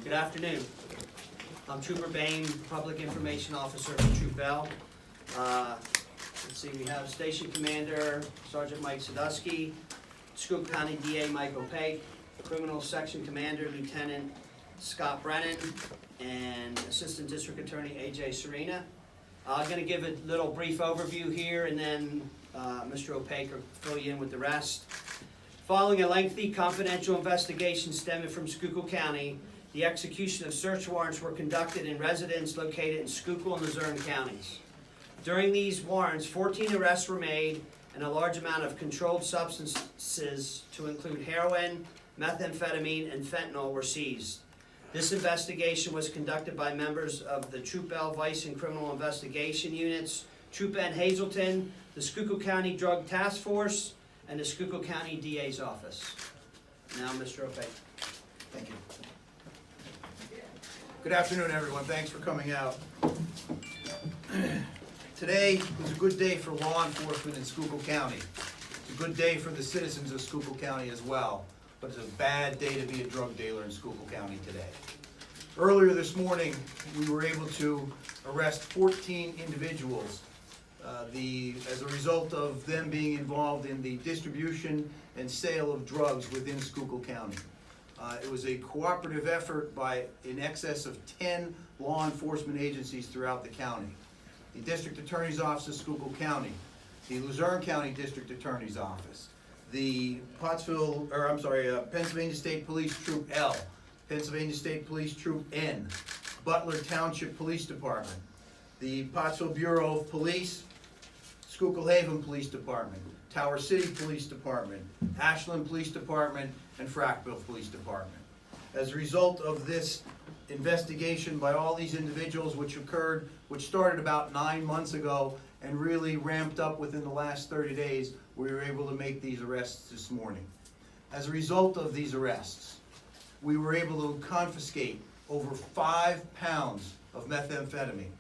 Good afternoon. I'm Trooper Bain, Public Information Officer for Schuylkill. Let's see, we have Station Commander Sergeant Mike Sadusky, Schuylkill County DA Mike O'Pake, Criminal Section Commander Lieutenant Scott Brennan, and Assistant District Attorney AJ Serena. I'm going to give a little brief overview here, and then Mr. O'Pake will fill you in with the rest. Following a lengthy confidential investigation stemming from Schuylkill County, the execution of search warrants were conducted in residences located in Schuylkill and Luzerne counties. During these warrants, 14 arrests were made and a large amount of controlled substances, to include heroin, methamphetamine, and fentanyl, were seized. This investigation was conducted by members of the Troop L Vice and Criminal Investigation Units, Troop N Hazleton, the Schuylkill County Drug Task Force, and the Schuylkill County DA's office. Now, Mr. O'Pake. Thank you. Good afternoon, everyone. Thanks for coming out. Today is a good day for law enforcement in Schuylkill County. It's a good day for the citizens of Schuylkill County as well, but it's a bad day to be a drug dealer in Schuylkill County today. Earlier this morning, we were able to arrest 14 individuals as a result of them being involved in the distribution and sale of drugs within Schuylkill County. It was a cooperative effort by in excess of 10 law enforcement agencies throughout the county. The District Attorney's Office of Schuylkill County, the Luzerne County District Attorney's Office, the Pennsylvania State Police Troop L, Pennsylvania State Police Troop N, Butler Township Police Department, the Pottsville Bureau of Police, Schuylkill Haven Police Department, Tower City Police Department, Ashland Police Department, and Frackville Police Department. As a result of this investigation by all these individuals, which started about 9 months ago and really ramped up within the last 30 days, we were able to make these arrests this morning. As a result of these arrests, we were able to confiscate over 5 pounds of methamphetamine,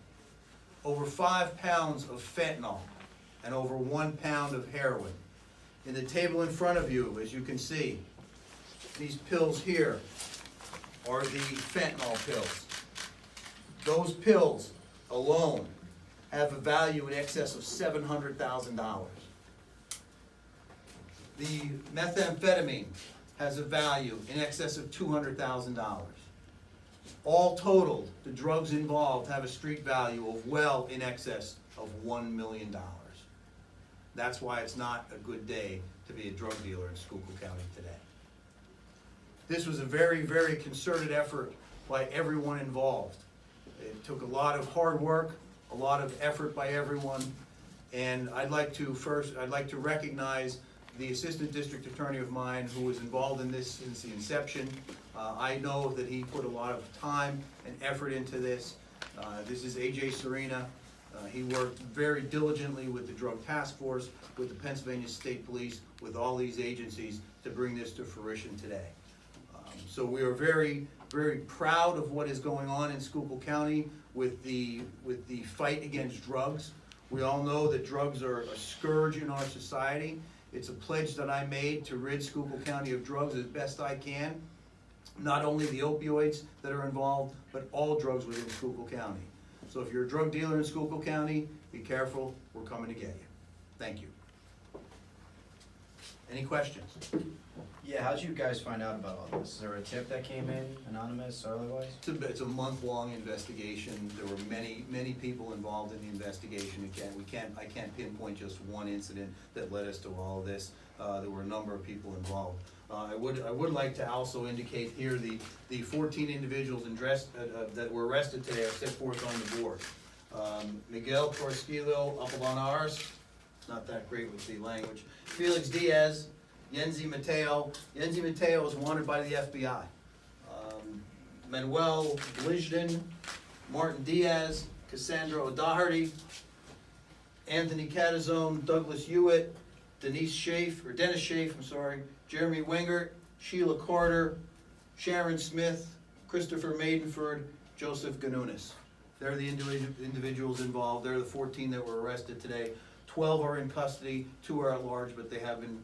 over 5 pounds of fentanyl, and over 1 pound of heroin. In the table in front of you, as you can see, these pills here are the fentanyl pills. Those pills alone have a value in excess of $700,000. The methamphetamine has a value in excess of $200,000. All totaled, the drugs involved have a street value of well in excess of $1 million. That's why it's not a good day to be a drug dealer in Schuylkill County today. This was a very, very concerted effort by everyone involved. It took a lot of hard work, a lot of effort by everyone, and I'd like to recognize the Assistant District Attorney of mine who was involved in this since the inception. I know that he put a lot of time and effort into this. This is AJ Serena. He worked very diligently with the Drug Task Force, with the Pennsylvania State Police, with all these agencies to bring this to fruition today. So we are very, very proud of what is going on in Schuylkill County with the fight against drugs. We all know that drugs are a scourge in our society. It's a pledge that I made to rid Schuylkill County of drugs as best I can. Not only the opioids that are involved, but all drugs within Schuylkill County. So if you're a drug dealer in Schuylkill County, be careful, we're coming to get you. Thank you. Any questions? Yeah, how'd you guys find out about all this? Is there a tip that came in, anonymous or otherwise? It's a month-long investigation. There were many, many people involved in the investigation. Again, I can't pinpoint just one incident that led us to all of this. There were a number of people involved. I would like to also indicate here the 14 individuals that were arrested today are set forth on the board. Miguel Torskilo Apollinares, not that great with the language. Felix Diaz, Yenzi Mateo. Yenzi Mateo is wanted by the FBI. Manuel Blijden, Martin Diaz, Cassandra O'Doherty, Anthony Catazone, Douglas Hewitt, Dennis Schaaf, Jeremy Wingert, Sheila Carter, Sharon Smith, Christopher Maidenford, Joseph Ganunis. They're the individuals involved. They're the 14 that were arrested today. 12 are in custody, 2 are at large, but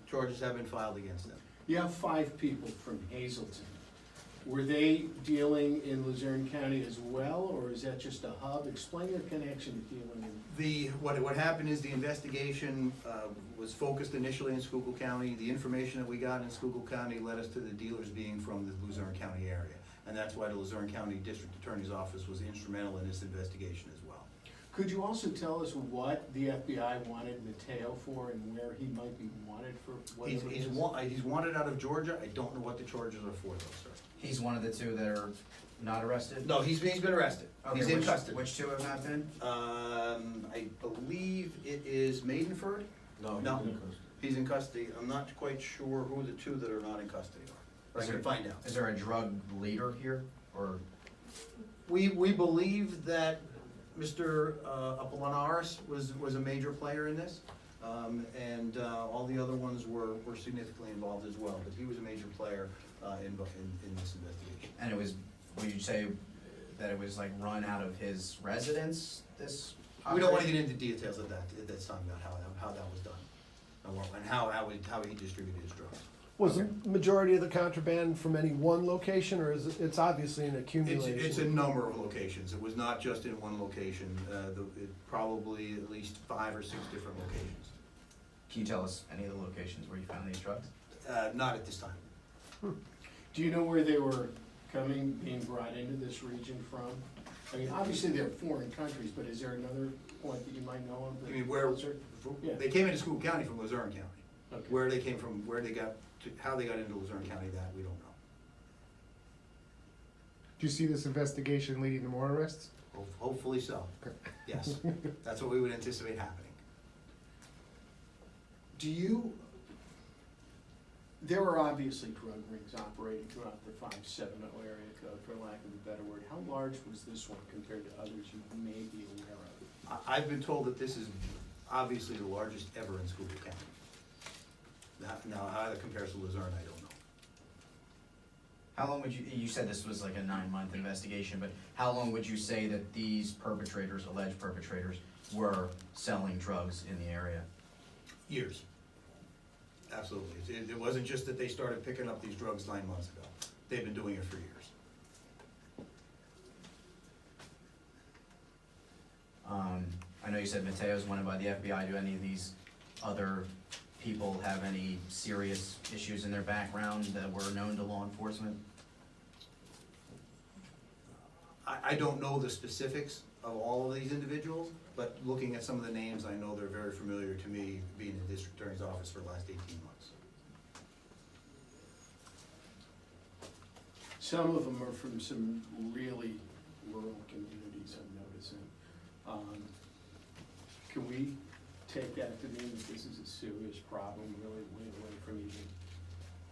charges have been filed against them. You have 5 people from Hazleton. Were they dealing in Luzerne County as well, or is that just a hub? Explain their connection to dealing in. What happened is the investigation was focused initially in Schuylkill County. The information that we got in Schuylkill County led us to the dealers being from the Luzerne County area. And that's why the Luzerne County District Attorney's Office was instrumental in this investigation as well. Could you also tell us what the FBI wanted Mateo for and where he might be wanted for whatever it is? He's wanted out of Georgia. I don't know what the charges are for though, sir. He's one of the two that are not arrested? No, he's been arrested. Okay, He's in which- custody. Which two have not been? I believe it is Maidenford? No, No. he's in custody. He's in custody. I'm not quite sure who the two that are not in custody are, but I Is can there- find out. Is there a drug leader here, or? We believe that Mr. Apollinaris was a major player in this, and all the other ones were significantly involved as well, but he was a major player in this investigation. And it was, would you say that it was like run out of his residence, this We don't wanna operation? get into details of that at this time about how that was done, and how he distributed his drugs. Was the majority of the contraband from any one location, or is it's obviously an accumulation? It's a number of locations. It was not just in one location. Probably at least 5 or 6 different locations. Can you tell us any of the locations where you found these drugs? Not at this time. Do you know where they were being brought into this region from? I mean, obviously they're foreign countries, but is there another point that you might know of? I mean, where, Yeah. they came into Schuylkill County from Luzerne County. Okay. Where they came from, how they got into Luzerne County, that we don't know. Do you see this investigation leading to more arrests? Hopefully so. Yes, that's what we would anticipate happening. There are obviously drug rings operating throughout the 570 area code, for lack of a better word. How large was this one compared to others you may be aware of? I've been told that this is obviously the largest ever in Schuylkill County. Now, how that compares to Luzerne, I don't know. How long would you said this was like a 9-month investigation, but how long would you say that these perpetrators, alleged perpetrators, were selling drugs in the area? Years. Absolutely. It wasn't just that they started picking up these drugs 9 months ago. They've been doing it for years. I know you said Mateo's wanted by the FBI. Do any of these other people have any serious issues in their background that were known to law enforcement? I don't know the specifics of all of these individuals, but looking at some of the names, I know they're very familiar to me, being in the district attorney's office for the last 18 months. Some of them are from some really rural communities, I'm noticing. Can we take that to mean that this is a serious problem, really way away from even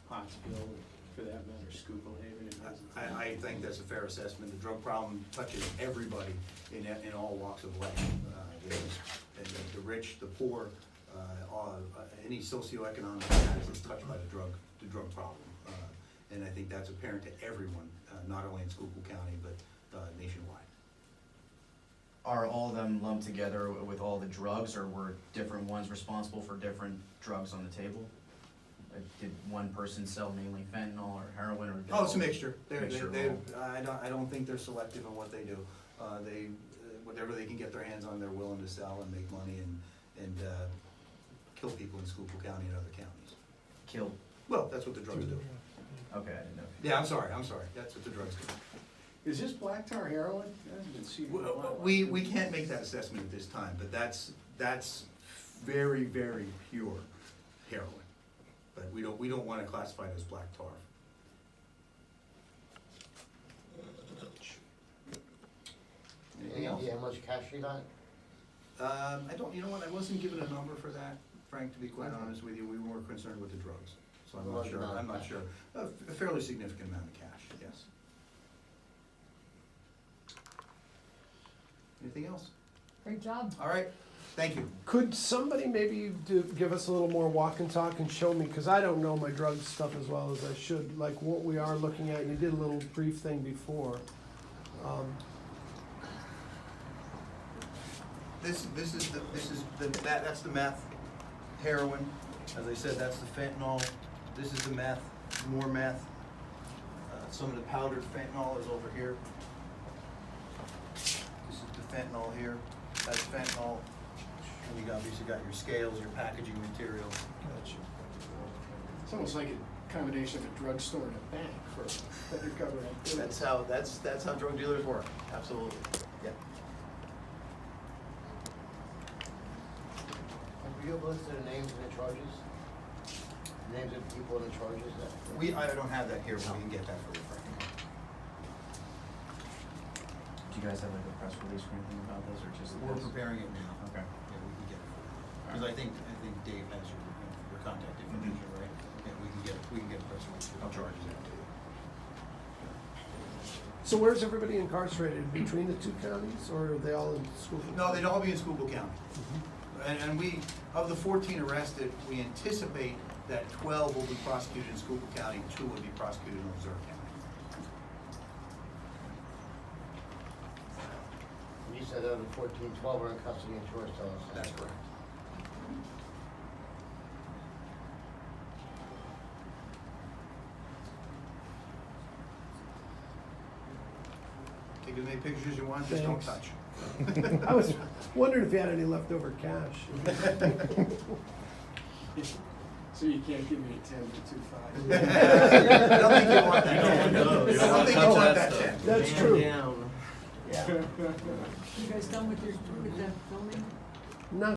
Pottsville, and for that matter, Schuylkill Haven and Pleasanton? I think that's a fair assessment. The drug problem touches everybody in all walks of life. The rich, the poor, any socioeconomic status is touched by the drug problem. And I think that's apparent to everyone, not only in Schuylkill County, but nationwide. Are all of them lumped together with all the drugs, or were different ones responsible for different drugs on the table? Like, did one person sell mainly fentanyl or heroin, or? Oh, it's a mixture. Mixture of I don't think they're selective in what they do. Whatever they can get their hands on, they're willing to sell and make money and kill people in Schuylkill County and other counties. Killed? Well, that's what the drugs do. Okay, I didn't know. Yeah, I'm sorry. That's what the drugs do. Is this black tar heroin? That hasn't been seen in a while. We can't make that assessment at this time, but that's very, very pure heroin. But we don't want to classify it as black tar. Anything else? How much cash you got? I don't, you know what, I wasn't given a number for that, Frank, to be quite honest with you. We were concerned with the drugs, so I'm not sure. A fairly significant amount of cash, yes. Anything else? Great job. All right, thank you. Could somebody maybe give us a little more walk and talk and show me, because I don't know my drug stuff as well as I should, like what we are looking at. You did a little brief thing before. That's the meth, heroin. As I said, that's the fentanyl. This is the meth, more meth. Some of the powdered fentanyl is over here. This is the fentanyl here, that's fentanyl. And you obviously got your scales, your packaging material. It's almost like a combination of a drugstore and a bank for undercover activity. That's how drug dealers work, absolutely, yeah. Were you able to list the names and the charges? Names of people and the charges that? I don't have that here, but we can get that for you, Frank. Do you guys have like a press release or anything about this, or just? We're this? preparing it now. Okay. Yeah, we can get it for you. Because I think Dave has your contact information, right? Yeah, we can get a press release with the charges out to you. So where's everybody incarcerated, between the two counties, or are they all in school? No, they'd all be in Schuylkill County. And we, of the 14 arrested, we anticipate that 12 will be prosecuted in Schuylkill County, 2 will be prosecuted in Ozark County. You said out of the 14, 12 are in custody in Georgetown. That's correct. Take as many pictures as you want, just don't Thanks. touch. I was wondering if you had any leftover cash. So you can't give me a 10 to 2.5. I don't think you want that. I don't think you want that, Ted. That's true. Yeah. You guys done with that filming? Not